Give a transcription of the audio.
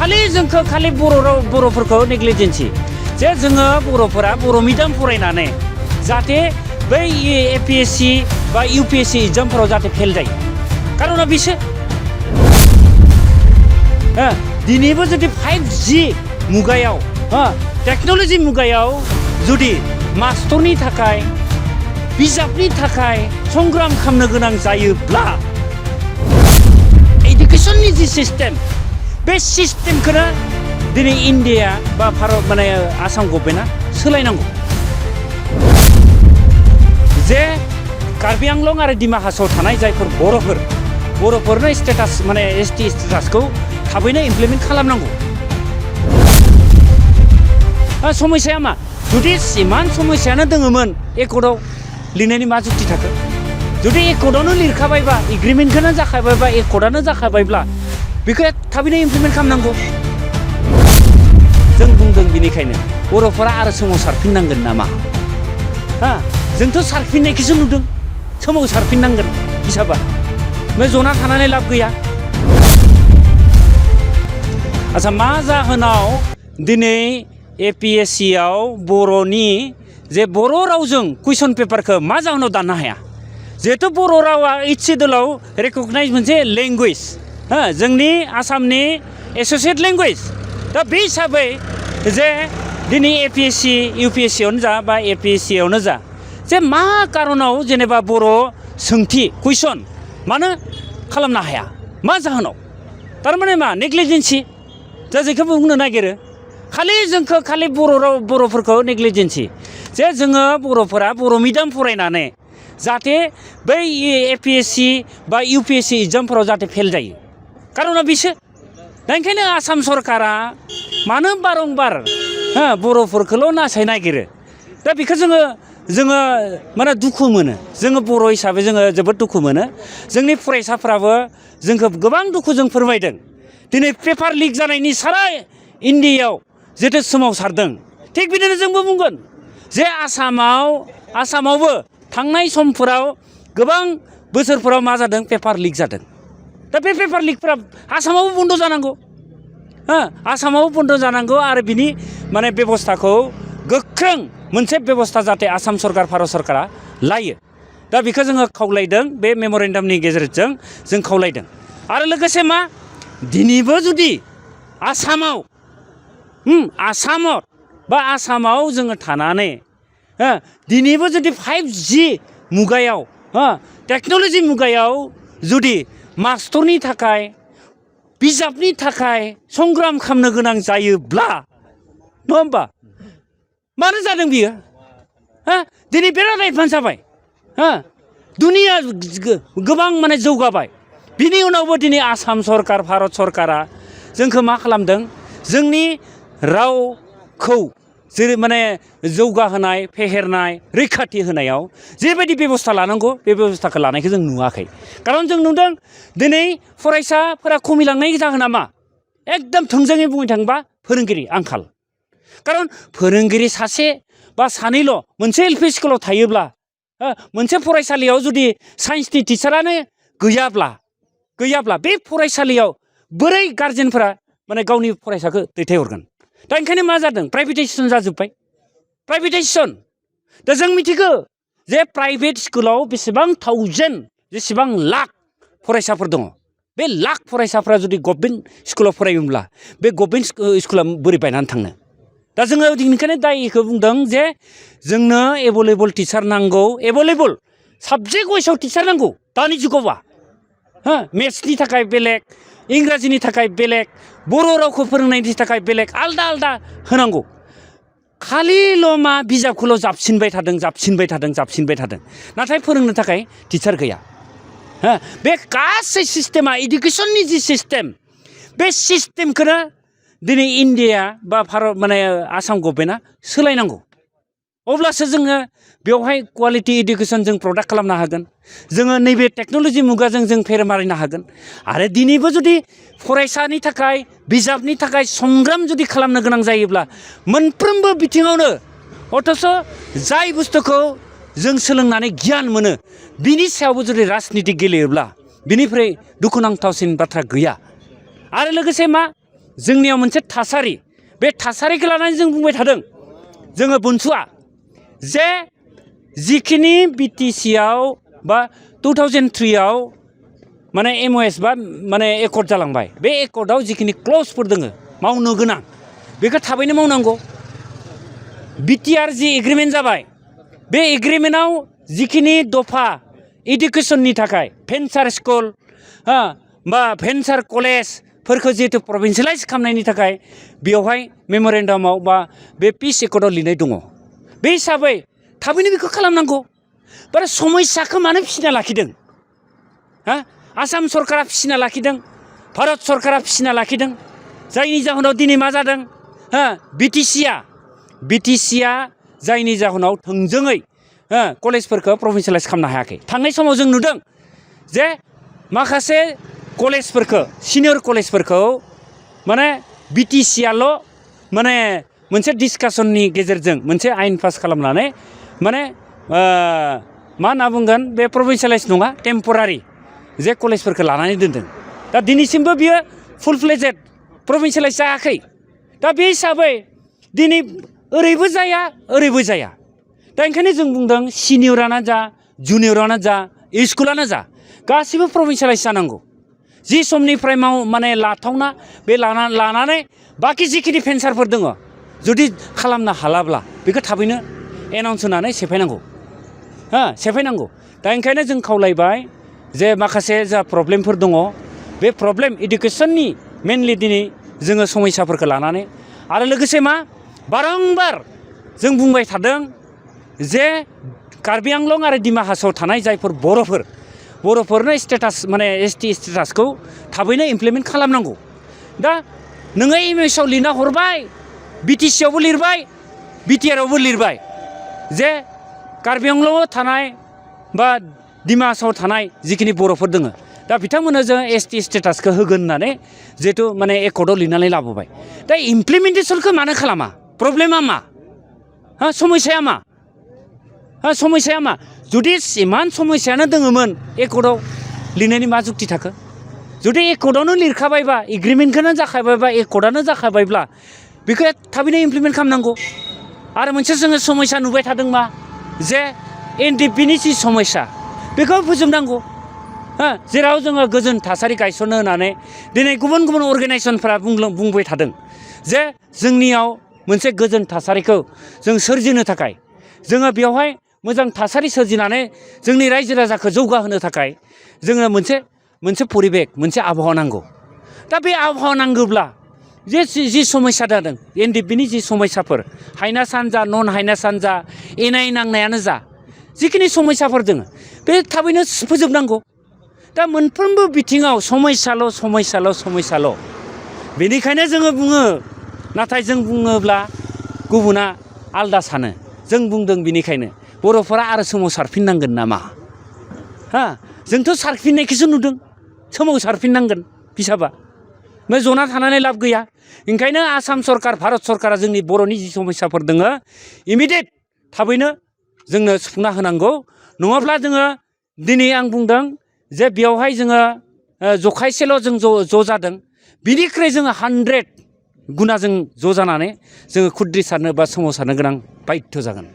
खालि जोंखौ खालि बर'फोरखौ नेग्लिजेन्सि जे जोङो बर'फोरा बर' मिडियाम फरायनानै जाहाथे बै APSC बा UPSC एग्जामफोराव जाहाथे फेल जायो खारना बिसोर दिनैबो जुदि 5G मुगायाव टेक्न'लजि मुगायाव जुदि मास्टरनि थाखाय बिजाबनि थाखाय संग्राम खालामनो गोनां जायोब्ला एडुकेशननि जि सिस्टेम बे सिस्टेमखौनो दिनै इन्डिया बा भारत माने आसाम गभर्नमेन्टआ सोलायनांगौ जे कार्बि आंलं आरो डिमा हासाव थानाय जायफोर बर'फोरनो स्टेटास माने ST स्टेटासखौ थाबैनो इमप्लिमेन्ट खालामनांगौ समस्याया मा जुदि इमान समस्यायानो दङमोन एकर्डआव लिरनायनि मा जुक्ति थाखो जुदि एकर्डआवनो लिरखाबायबा एग्रिमेन्टखौनो जाखाबायबा एकर्डआनो जाखाबायब्ला बेखौ थाबैनो इमप्लिमेन्ट खालामनांगौ जों बुंदों बेनिखायनो बर'फोरा आरो सोमावसारफिननांगोन नामा जोंथ' सारफिननायखौसो नुदों सोमावसारफिननांगोन हिसाबा ओमफ्राय जना थानानै लाब गैया आच्छा मा जाहोनाव दिनै APSCआव बर'नि जे बर' रावजों कुइसन पेपारखौ मा जाहोनाव दाननो हाया जिहेतु बर' रावा 8th शेड्युलाव रेकगनाइज मोनसे लेंगुवेज जोंनि आसामनि एस'सियेट लेंगुवेज दा बे हिसाबै जे दिनै APSC UPSCआवनो जा बा APSCआवनो जा जे मा कारनाव जेनेबा बर' सोंथि कुइसन मानो खालामनो हाया मा जाहोनाव थारमाने मा नेग्लिजेन्सि दा जेखौ बुंनो नागिरो खालि जोंखौ खालि बर'फोरखौ नेग्लिजेन्सि जे जोङो बर'फोरा बर' मिडियाम फरायनानै जाहाथे बै APSC बा UPSC एग्जामफोराव जाहाथे फेल जायो खारना बिसोर दा ओंखायनो आसाम सरकारा मानो बारंबार बर'फोरखौल' नासाय नागिरो दा बेखौ जोङो माने दुखु मोनो जोङो बर' हिसाबै जोङो जोबोद दुखु मोनो जोंनि फरायसाफ्राबो जोंखौ गोबां दुखुजों फोरमायदों दिनै पेपार लिक जानायनि सारा इन्डियायाव जिहेतु सोमावसारदों थिग बिदिनो जोंबो बुंगोन जे आसामावबो थांनाय समफोराव गोबां बोसोरफोराव मा जादों पेपार लिक जादों दा बे पेपार लिकफोरा आसामावबो बन्द जानांगौ आसामावबो बन्द जानांगौ आरो बिनि माने बेबस्थाखौ गोख्रों मोनसे बेबस्था जाहाथे आसाम सरकार भारत सरकारा लायो दा बेखौ जोङो खावलायदों बे मेम'रेन्डामनि गेजेरजों जों खावलायदों आरो लोगोसे मा दिनैबो जुदि आसामाव जोङो थानानै दिनैबो जुदि 5G मुगायाव टेक्न'लजि मुगायाव जुदि मास्टरनि थाखाय बिजाबनि थाखाय संग्राम खालामनो गोनां जायोब्ला नङा होमबा मानो जादों बियो दिनै बिराद एडभान्स जाबाय दुनिया गोबां माने जौगाबाय बिनि उनावबो दिनै आसाम सरकार भारत सरकारा जोंखौ मा खालामदों जोंनि रावखौ जेरै माने जौगाहोनाय फेहेरनाय रैखाथि होनायाव जेबायदि बेबस्था लानांगौ बे बेबस्थाखौ लानायखौ जों नुवाखै खारन जों नुदों दिनै फरायसाफोरा खमिलांनायनि जाहोना मा एकदम थोंजोङै बुंनो थाङोबा फोरोंगिरि आंखाल खारन फोरोंगिरि सासे बा सानैल' मोनसे LP स्कुलाव थायोब्ला मोनसे फरायसालियाव जुदि साइन्सनि टिचारानो गैयाब्ला बे फरायसालियाव बोरै गार्जेनफोरा माने गावनि फरायसाखौ दैथायहरगोन दा ओंखायनो मा जादों प्राइभेटाइजेसन जाजोब्बाय प्राइभेटाइजेसन दा जों मिथिगौ जे प्राइभेट स्कुलाव जेसेबां लाख फरायसाफोर दङ बे लाख फरायसाफ्रा जुदि गभर्नमेन्ट स्कुलाव फरायोब्ला बे गभर्नमेन्ट स्कुला बोरै बायनानै थांनो दा जोङो बेनिखायनो दायखौ बुंदों जे जोंनो एभेलेबल टिचार नांगौ एभेलेबल साबजेक्ट वाइसआव टिचार नांगौ दानि जुगावबा मेथ्सनि थाखाय बेलेग इंराजिनि थाखाय बेलेग बर' रावखौ फोरोंनायनि थाखाय बेलेग आलदा आलदा होनांगौ खालिल' मा बिजाबखौल' जाबसिनबाय थादों नाथाय फोरोंनो थाखाय टिचार गैया बे गासै सिस्टेमा इडुकेसननि जि सिस्टेम बे सिस्टेमखौनो दिनै इन्डिया बा भारत माने आसाम गभर्नमेन्टआ सोलायनांगौ अब्लासो जोङो बेवहाय क्वालिटि इडुकेसन जों प्रडाक्ट खालामनो हागोन जोङो नैबे टेक्न'लजि मुगाजों जों फेर मारिनो हागोन आरो दिनैबो जुदि फरायसानि थाखाय बिजाबनि थाखाय संग्राम जुदि खालामनो गोनां जायोब्ला मोनफ्रोमबो बिथिङावनो अथ'स' जाय बुस्थुखौ जों सोलोंनानै गियान मोनो बिनि सायावबो जुदि राजनिति गेलेयोब्ला बिनिफ्राय दुखुनांथावसिन बाथ्रा गैया आरो लोगोसे मा जोंनियाव मोनसे थासारि बे थासारिखौ लानानै जों बुंबाय थादों जोङो बुनसुआ जे जिखिनि बिटिसिआव बा 2003 आव माने MOS बा माने एकर्ड जालांबाय बे एकर्डआव जिखिनि क्लजफोर दोङो मावनो गोनां बेखौ थाबैनो मावनांगौ BTR जि एग्रिमेन्ट जाबाय बे एग्रिमेन्टआव जिखिनि दफा इडुकेसननि थाखाय भेन्सार स्कुल बा भेन्सार कलेजफोरखौ जिहेतु प्रभिन्सियेलाइज खालामनायनि थाखाय बेवहाय मेम'रेन्डामाव बा बे पिस एकर्डआव लिरनाय दङ बे हिसाबै थाबैनो बेखौ खालामनांगौ बारा समस्याखौ मानो फिसिना लाखिदों आसाम सरकारा फिसिना लाखिदों भारत सरकारा फिसिना लाखिदों जायनि जाहोनाव दिनै मा जादों बिटिसिआ जायनि जाहोनाव थोंजोङै कलेजफोरखौ प्रभिन्सियेलाइज खालामनो हायाखै थांनाय समाव जों नुदों जे माखासे कलेजफोरखौ सिनियर कलेजफोरखौ माने बिटिसिआल' माने मोनसे डिसकासननि गेजेरजों मोनसे आयेन पास खालामनानै माने मा होनना बुंगोन बे प्रभिन्सियेलाइज नङा टेम्परारि जे कलेजफोरखौ लानानै दोनदों दा दिनैसिमबो बियो फुल फ्लेजेड प्रभिन्सियेलाइज जायाखै दा बे हिसाबै दिनै ओरैबो जाया ओरैबो जाया दा ओंखायनो जों बुंदों सिनियरानो जा जुनियरानो जा स्कुलानो जा गासिबो प्रभिन्सियेलाइज जानांगौ जि समनिफ्राय माने लाथावना बे लानानै बाखि जिखिनि भेन्सारफोर दङ जुदि खालामनो हालाब्ला बेखौ थाबैनो एनाउन्स होनानै सेफायनांगौ दा ओंखायनो जों खावलायबाय जे माखासे जा प्रब्लेमफोर दङ बे प्रब्लेम इडुकेसननि मेनलि दिनै जोङो समस्याफोरखौ लानानै आरो लोगोसे मा बारंबार जों बुंबाय थादों जे कार्बि आंलं आरो डिमा हासावआव थानाय जायफोर बर'फोरनो स्टेटास माने ST स्टेटासखौ थाबैनो इमप्लिमेन्ट खालामनांगौ दा नोङो MOSआव लिरना हरबाय BTCआवबो लिरबाय BTRआवबो लिरबाय जे कार्बि आंलंआव थानाय बा डिमा हासावआव थानाय जिखिनि बर'फोर दङ दा बिथांमोननो जों ST स्टेटासखौ होगोन होननानै जिहेथु माने एकर्डआव लिरनानै लाबोबाय दा इमप्लिमेन्टेसनखौ मानो खालामा प्रब्लेमा मा समस्याया मा जुदि इमान समस्यानो दङमोन एकर्डआव लिरनायनि मा जुक्ति थाखो जुदि एकर्डआवनो लिरखाबायबा एग्रिमेन्टखौनो जाखाबायबा एकर्डआनो जाखाबायब्ला बेखौ थाबैनो इमप्लिमेन्ट खालामनांगौ आरो मोनसे जोङो समस्या नुबाय थादों मा जे NDPनि जि समस्या बेखौ फोजोबनांगौ जेराव जोङो गोजोन थासारि गायसननो होनानै दिनै गुबुन गुबुन अर्गेनाइजेसनफोरा बुंबाय थादों जे जोंनियाव मोनसे गोजोन थासारिखौ जों सोरजिनो थाखाय जोङो बेवहाय मोजां थासारि सोरजिनानै जोंनि रायजो राजाखौ जौगाहोनो थाखाय जोङो मोनसे परिबेक मोनसे आबहावा नांगौ दा बे आबहावा नांगौब्ला जि समस्या जादों NDPनि जि समस्याफोर हायना सानजा नन हायना सानजा एनाय नांनायानो जा जिखिनि समस्याफोर दङ बे थाबैनो फोजोबनांगौ दा मोनफ्रोमबो बिथिङाव समस्याल' बेनिखायनो जोङो बुङो नाथाय जों बुङोब्ला गुबुना आलदा सानो जों बुंदों बेनिखायनो बर'फोरा आरो सोमावसारफिननांगोन नामा जोंथ' सारफिननायखौसो नुदों सोमावसारफिननांगोन हिसाबा ओमफ्राय जना थानानै लाब गैया ओंखायनो आसाम सरकार भारत सरकारा जोंनि बर'नि जि समस्याफोर दङ इमिडियेट थाबैनो जोंनो सुफुंना होनांगौ नङाब्ला जोङो दिनै आं बुंदों जे बेवहाय जोङो जखायसेल' जों ज' जादों बिनिख्रुइ जोङो 100 गुना जों ज' जानानै जोङो खुद्रिसारनो बा सोमावसारनो गोनां बायध्य' जागोन।